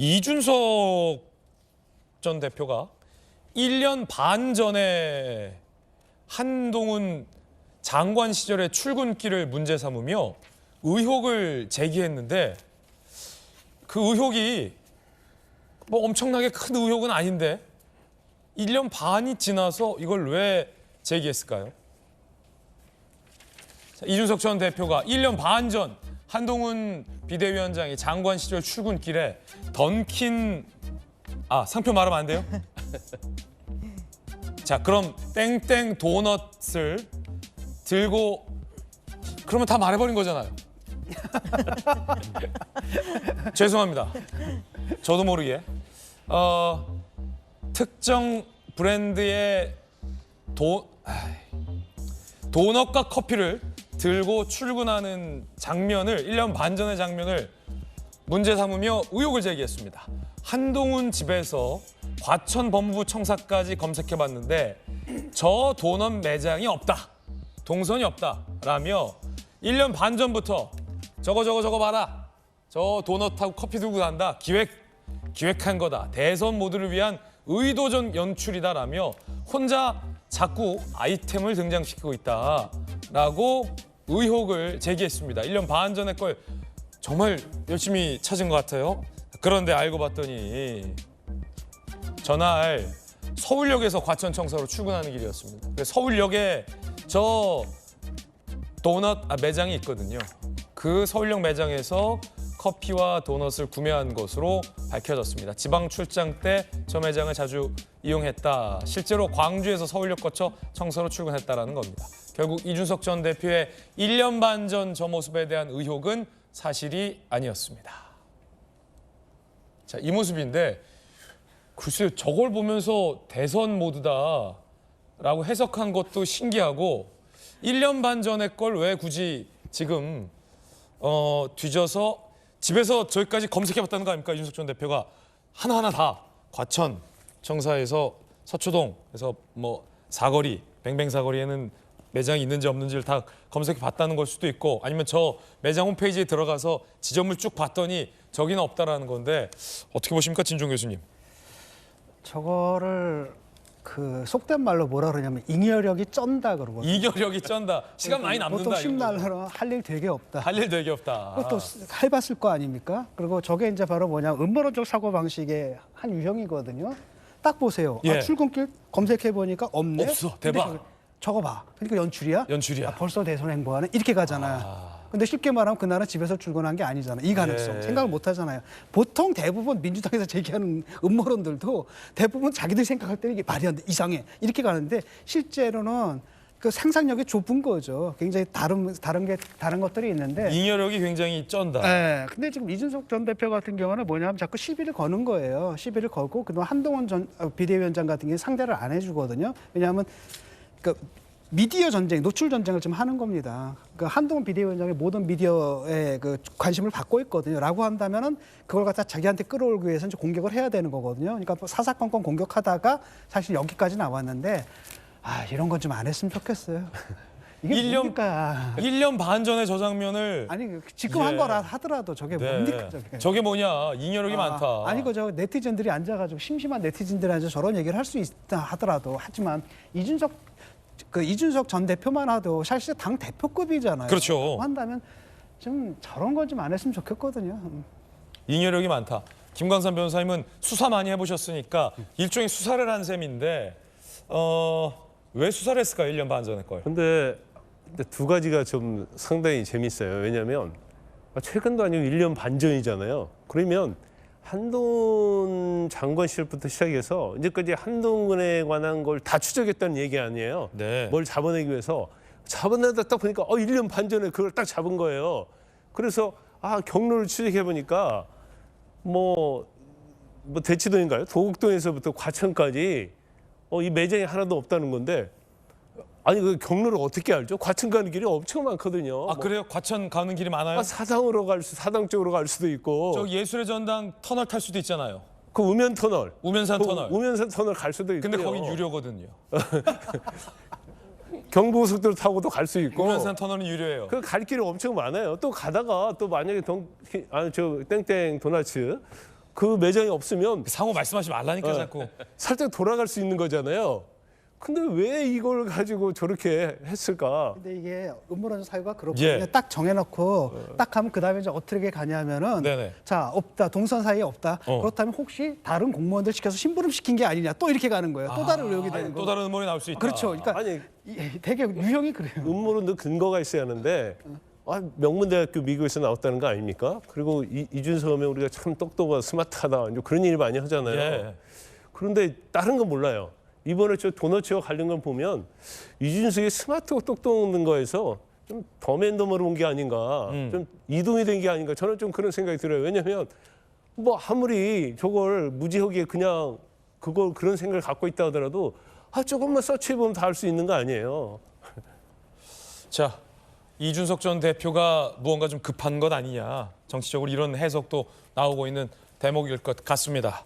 이준석 전 대표가 1년 반 전에 한동훈 장관 시절의 출근길을 문제 삼으며 의혹을 제기했는데 그 의혹이 뭐 엄청나게 큰 의혹은 아닌데 1년 반이 지나서 이걸 왜 제기했을까요? 자, 이준석 전 대표가 1년 반 전 한동훈 비대위원장이 장관 시절 출근길에 던킨 상표 말하면 안 돼요? 자, 그럼 땡땡 도넛을 들고 그러면 다 말해버린 거잖아요. 죄송합니다. 저도 모르게 특정 브랜드의 도넛과 커피를 들고 출근하는 장면을 1년 반 전의 장면을 문제 삼으며 의혹을 제기했습니다. 한동훈 집에서 과천 법무부 청사까지 검색해봤는데 저 도넛 매장이 없다. 동선이 없다라며 1년 반 전부터 저거 봐라. 저 도넛하고 커피 들고 간다. 기획한 거다. 대선 모드를 위한 의도적 연출이다라며 혼자 자꾸 아이템을 등장시키고 있다라고 의혹을 제기했습니다. 1년 반 전의 걸 정말 열심히 찾은 것 같아요. 그런데 알고 봤더니 전날 서울역에서 과천청사로 출근하는 길이었습니다. 서울역에 저 도넛 매장이 있거든요. 그 서울역 매장에서 커피와 도넛을 구매한 것으로 밝혀졌습니다. 지방 출장 때 저 매장을 자주 이용했다. 실제로 광주에서 서울역 거쳐 청사로 출근했다라는 겁니다. 결국 이준석 전 대표의 1년 반 전 저 모습에 대한 의혹은 사실이 아니었습니다. 자, 이 모습인데 글쎄요, 저걸 보면서 대선 모드다라고 해석한 것도 신기하고 1년 반 전의 걸 왜 굳이 지금 뒤져서 집에서 저기까지 검색해봤다는 거 아닙니까? 이준석 전 대표가 하나하나 다 과천 청사에서 서초동에서 뭐 사거리, 뱅뱅 사거리에는 매장이 있는지 없는지를 다 검색해봤다는 걸 수도 있고 아니면 저 매장 홈페이지에 들어가서 지점을 쭉 봤더니 저기는 없다라는 건데 어떻게 보십니까, 진종 교수님? 저거를 그 속된 말로 뭐라 그러냐면 잉여력이 쩐다 그러거든요. 잉여력이 쩐다. 시간 많이 남는다. 보통 쉽 말로 할 일 되게 없다. 할 일 되게 없다. 그것도 해봤을 거 아닙니까? 그리고 저게 이제 바로 뭐냐 음모론적 사고 방식의 한 유형이거든요. 딱 보세요. 예. 출근길 검색해 보니까 없네. 없어. 대박. 저거 봐. 그러니까 연출이야? 연출이야. 벌써 대선 행보하네. 이렇게 가잖아. 근데 쉽게 말하면 그날은 집에서 출근한 게 아니잖아. 이 가능성 예. 생각을 못 하잖아요. 보통 대부분 민주당에서 제기하는 음모론들도 대부분 자기들이 생각할 때는 이게 말이 안 돼. 이상해. 이렇게 가는데 실제로는 그 상상력이 좁은 거죠. 굉장히 다른 것들이 있는데. 잉여력이 굉장히 쩐다. 네. 근데 지금 이준석 전 대표 같은 경우는 뭐냐면 자꾸 시비를 거는 거예요. 시비를 걸고 그동안 한동훈 전 비대위원장 같은 경우는 상대를 안 해주거든요. 왜냐하면 그 미디어 전쟁, 노출 전쟁을 지금 하는 겁니다. 그 한동훈 비대위원장이 모든 미디어에 그 관심을 받고 있거든요.라고 한다면은 그걸 갖다 자기한테 끌어올기 위해서 이제 공격을 해야 되는 거거든요. 그러니까 사사건건 공격하다가 사실 여기까지 나왔는데 이런 건 좀 안 했으면 좋겠어요. 이게 1년, 뭡니까? 1년 반 전에 저 장면을 아니 지금 한 거라 하더라도 저게 뭡니까 저게? 저게 뭐냐? 잉여력이 많다. 아니 그저 네티즌들이 앉아가지고 심심한 네티즌들이 앉아 저런 얘기를 할 수 있다 하더라도 하지만 이준석 전 대표만 하도 사실 당 대표급이잖아요. 그렇죠. 한다면 좀 저런 건 좀 안 했으면 좋겠거든요. 잉여력이 많다. 김광삼 변호사님은 수사 많이 해보셨으니까 일종의 수사를 한 셈인데 왜 수사를 했을까요? 1년 반 전에 걸. 근데 두 가지가 좀 상당히 재밌어요. 왜냐하면 최근도 아니고 1년 반 전이잖아요. 그러면 한동훈 장관 시절부터 시작해서 이제까지 한동훈에 관한 걸 다 추적했다는 얘기 아니에요. 네. 뭘 잡아내기 위해서 잡아내다 딱 보니까 1년 반 전에 그걸 딱 잡은 거예요. 그래서 경로를 추적해 보니까 뭐 대치동인가요? 도곡동에서부터 과천까지 이 매장이 하나도 없다는 건데 아니 그 경로를 어떻게 알죠? 과천 가는 길이 엄청 많거든요. 그래요? 과천 가는 길이 많아요? 사당 쪽으로 갈 수도 있고. 저 예술의 전당 터널 탈 수도 있잖아요. 그 우면 터널. 우면산 터널. 우면산 터널 갈 수도 있고. 근데 거긴 유료거든요. 경부고속도로 타고도 갈 수 있고. 우면산 터널은 유료예요. 그 갈 길이 엄청 많아요. 또 가다가 또 만약에 땡땡 도너츠 그 매장이 없으면 상호 말씀하지 말라니까 자꾸. 살짝 돌아갈 수 있는 거잖아요. 근데 왜 이걸 가지고 저렇게 했을까? 근데 이게 음모론 사유가 그렇거든요. 예. 딱 정해놓고 딱 하면 그 다음에 이제 어떻게 가냐면은 네네. 자 없다 동선 사이에 없다. 그렇다면 혹시 다른 공무원들 시켜서 심부름 시킨 게 아니냐 또 이렇게 가는 거예요. 또 다른 의혹이 되는 또 거고. 다른 음모론이 나올 수 있다. 그렇죠. 그러니까 아니 되게 유형이 그래요. 음모론도 근거가 있어야 하는데 명문대학교 미국에서 나왔다는 거 아닙니까? 그리고 이준석 하면 우리가 참 똑똑하고 스마트하다 이제 그런 일 많이 하잖아요. 예. 그런데 다른 건 몰라요. 이번에 저 도너츠와 관련 걸 보면 이준석이 스마트하고 똑똑한 거에서 좀 더맨더머로 온 게 아닌가, 좀 이동이 된 게 아닌가 저는 좀 그런 생각이 들어요. 왜냐하면 뭐 아무리 저걸 무지하게 그냥 그걸 그런 생각을 갖고 있다 하더라도 조금만 서치해 보면 다 알 수 있는 거 아니에요. 자, 이준석 전 대표가 무언가 좀 급한 것 아니냐. 정치적으로 이런 해석도 나오고 있는 대목일 것 같습니다.